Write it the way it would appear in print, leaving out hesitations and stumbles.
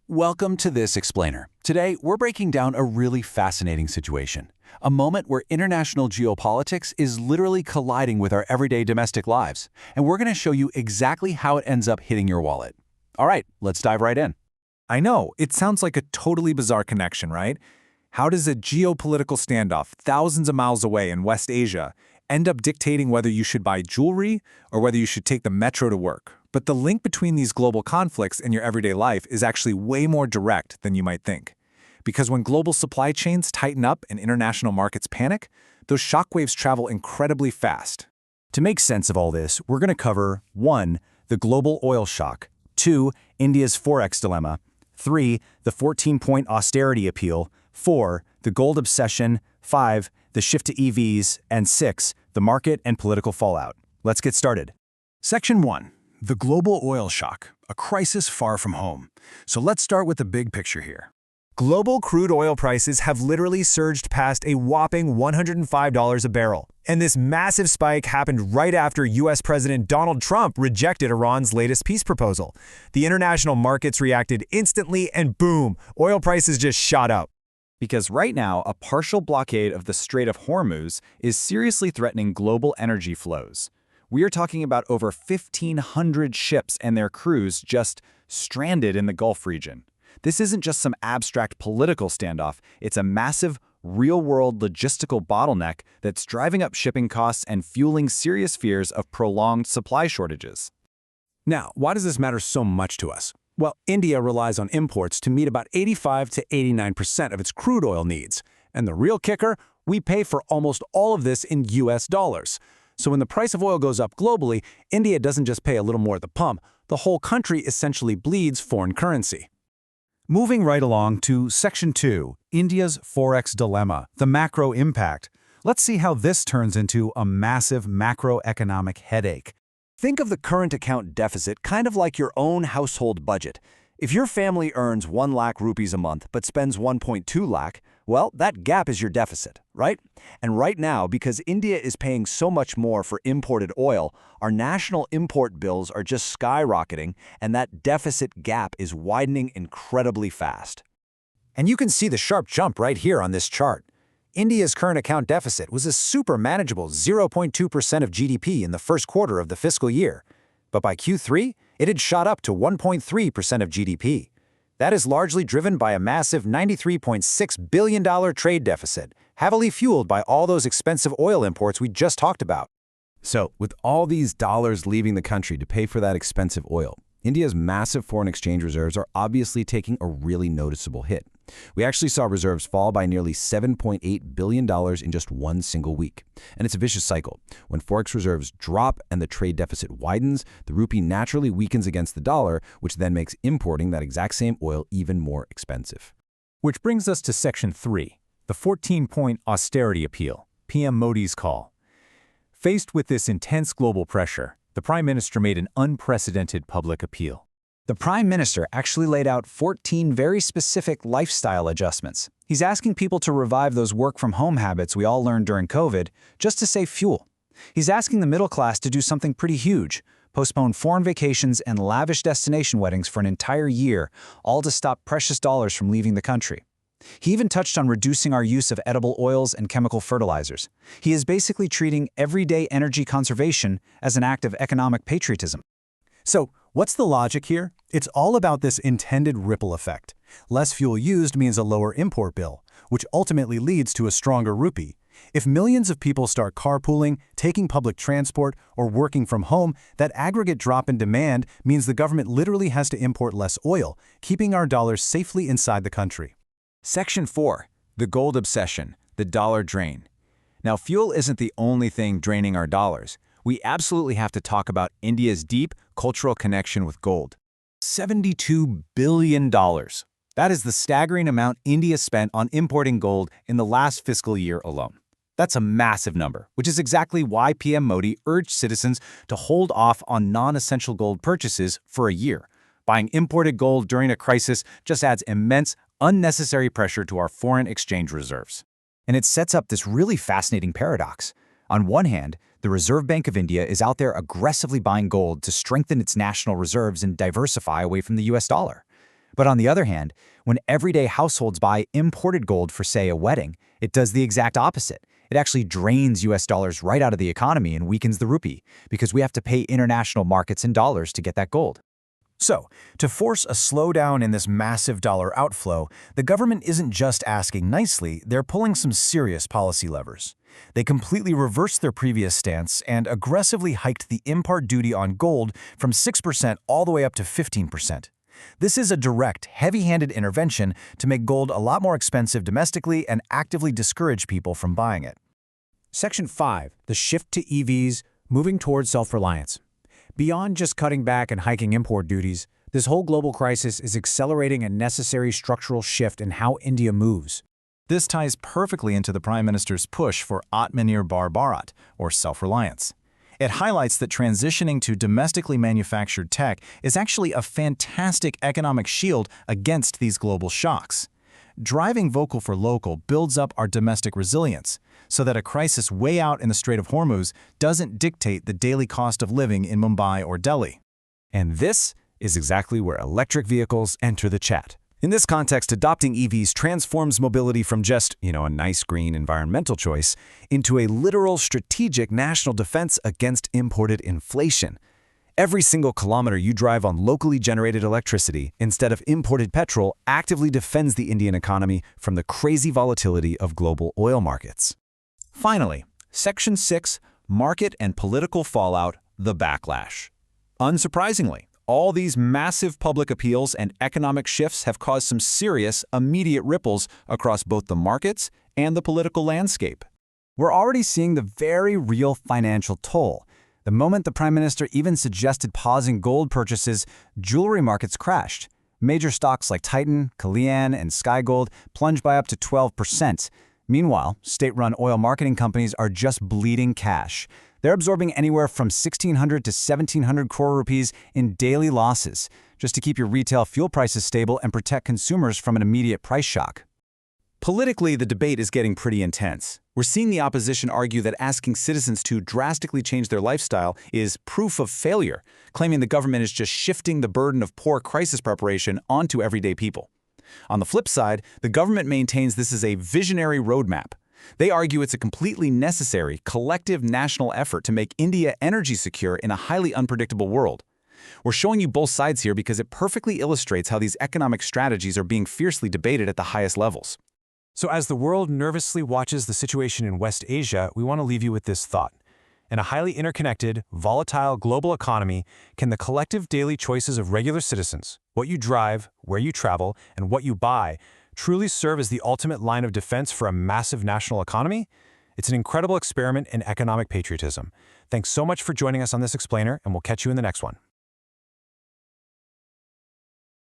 Welcome to This Explainer. Today, we're breaking down a really fascinating situation. A moment where international geopolitics is literally colliding with our everyday domestic lives. And we're going to show you exactly how it ends up hitting your wallet. All right, let's dive right in. I know, it sounds like a totally bizarre connection, right? How does a geopolitical standoff thousands of miles away in West Asia end up dictating whether you should buy jewelry or whether you should take the metro to work? But the link between these global conflicts and your everyday life is actually way more direct than you might think. Because when global supply chains tighten up and international markets panic, those shockwaves travel incredibly fast. To make sense of all this, we're going to cover 1. The global oil shock, 2. India's forex dilemma, 3. The 14-point austerity appeal, 4. The gold obsession, 5. The shift to EVs, and 6. The market and political fallout. Let's get started. Section 1. The global oil shock, a crisis far from home. So let's start with the big picture here. Global crude oil prices have literally surged past a whopping $105 a barrel. And this massive spike happened right after U.S. President Donald Trump rejected Iran's latest peace proposal. The international markets reacted instantly and boom, oil prices just shot up. Because right now, a partial blockade of the Strait of Hormuz is seriously threatening global energy flows. We are talking about over 1,500 ships and their crews just stranded in the Gulf region. This isn't just some abstract political standoff, it's a massive, real-world logistical bottleneck that's driving up shipping costs and fueling serious fears of prolonged supply shortages. Now, why does this matter so much to us? Well, India relies on imports to meet about 85 to 89% of its crude oil needs. And the real kicker, we pay for almost all of this in US dollars. So when the price of oil goes up globally, India doesn't just pay a little more at the pump, the whole country essentially bleeds foreign currency. Moving right along to Section 2, India's forex dilemma, the macro impact. Let's see how this turns into a massive macroeconomic headache. Think of the current account deficit kind of like your own household budget. If your family earns 1 lakh rupees a month but spends 1.2 lakh, well, that gap is your deficit, right? And right now, because India is paying so much more for imported oil, our national import bills are just skyrocketing, and that deficit gap is widening incredibly fast. And you can see the sharp jump right here on this chart. India's current account deficit was a super manageable 0.2% of GDP in the first quarter of the fiscal year. But by Q3, it had shot up to 1.3% of GDP. That is largely driven by a massive $93.6 billion trade deficit, heavily fueled by all those expensive oil imports we just talked about. So, with all these dollars leaving the country to pay for that expensive oil, India's massive foreign exchange reserves are obviously taking a really noticeable hit. We actually saw reserves fall by nearly $7.8 billion in just one single week. And it's a vicious cycle. When forex reserves drop and the trade deficit widens, the rupee naturally weakens against the dollar, which then makes importing that exact same oil even more expensive. Which brings us to Section 3, the 14-point austerity appeal, PM Modi's call. Faced with this intense global pressure, the Prime Minister made an unprecedented public appeal. The Prime Minister actually laid out 14 very specific lifestyle adjustments. He's asking people to revive those work-from-home habits we all learned during COVID just to save fuel. He's asking the middle class to do something pretty huge, postpone foreign vacations and lavish destination weddings for an entire year, all to stop precious dollars from leaving the country. He even touched on reducing our use of edible oils and chemical fertilizers. He is basically treating everyday energy conservation as an act of economic patriotism. So, what's the logic here? It's all about this intended ripple effect. Less fuel used means a lower import bill, which ultimately leads to a stronger rupee. If millions of people start carpooling, taking public transport, or working from home, that aggregate drop in demand means the government literally has to import less oil, keeping our dollars safely inside the country. Section 4, the gold obsession, the dollar drain. Now, fuel isn't the only thing draining our dollars. We absolutely have to talk about India's deep cultural connection with gold. $72 billion. That is the staggering amount India spent on importing gold in the last fiscal year alone. That's a massive number, which is exactly why PM Modi urged citizens to hold off on non-essential gold purchases for a year. Buying imported gold during a crisis just adds immense, unnecessary pressure to our foreign exchange reserves. And it sets up this really fascinating paradox. On one hand, the Reserve Bank of India is out there aggressively buying gold to strengthen its national reserves and diversify away from the US dollar. But on the other hand, when everyday households buy imported gold for, say, a wedding, it does the exact opposite. It actually drains US dollars right out of the economy and weakens the rupee, because we have to pay international markets in dollars to get that gold. So, to force a slowdown in this massive dollar outflow, the government isn't just asking nicely, they're pulling some serious policy levers. They completely reversed their previous stance and aggressively hiked the import duty on gold from 6% all the way up to 15%. This is a direct, heavy-handed intervention to make gold a lot more expensive domestically and actively discourage people from buying it. Section 5. The shift to EVs, moving towards self-reliance. Beyond just cutting back and hiking import duties, this whole global crisis is accelerating a necessary structural shift in how India moves. This ties perfectly into the Prime Minister's push for Atmanirbhar Bharat, or self-reliance. It highlights that transitioning to domestically manufactured tech is actually a fantastic economic shield against these global shocks. Driving vocal for local builds up our domestic resilience, so that a crisis way out in the Strait of Hormuz doesn't dictate the daily cost of living in Mumbai or Delhi. And this is exactly where electric vehicles enter the chat. In this context, adopting EVs transforms mobility from just, a nice green environmental choice into a literal strategic national defense against imported inflation. Every single kilometer you drive on locally generated electricity instead of imported petrol actively defends the Indian economy from the crazy volatility of global oil markets. Finally, Section 6, Market and Political Fallout, the Backlash. Unsurprisingly, all these massive public appeals and economic shifts have caused some serious, immediate ripples across both the markets and the political landscape. We're already seeing the very real financial toll. The moment the Prime Minister even suggested pausing gold purchases, jewelry markets crashed. Major stocks like Titan, Kalyan, and Sky Gold plunged by up to 12%. Meanwhile, state-run oil marketing companies are just bleeding cash. They're absorbing anywhere from 1,600 to 1,700 crore rupees in daily losses, just to keep your retail fuel prices stable and protect consumers from an immediate price shock. Politically, the debate is getting pretty intense. We're seeing the opposition argue that asking citizens to drastically change their lifestyle is proof of failure, claiming the government is just shifting the burden of poor crisis preparation onto everyday people. On the flip side, the government maintains this is a visionary roadmap. They argue it's a completely necessary, collective national effort to make India energy secure in a highly unpredictable world. We're showing you both sides here because it perfectly illustrates how these economic strategies are being fiercely debated at the highest levels. So as the world nervously watches the situation in West Asia, we want to leave you with this thought. In a highly interconnected, volatile global economy, can the collective daily choices of regular citizens, what you drive, where you travel, and what you buy, truly serve as the ultimate line of defense for a massive national economy? It's an incredible experiment in economic patriotism. Thanks so much for joining us on this explainer, and we'll catch you in the next one.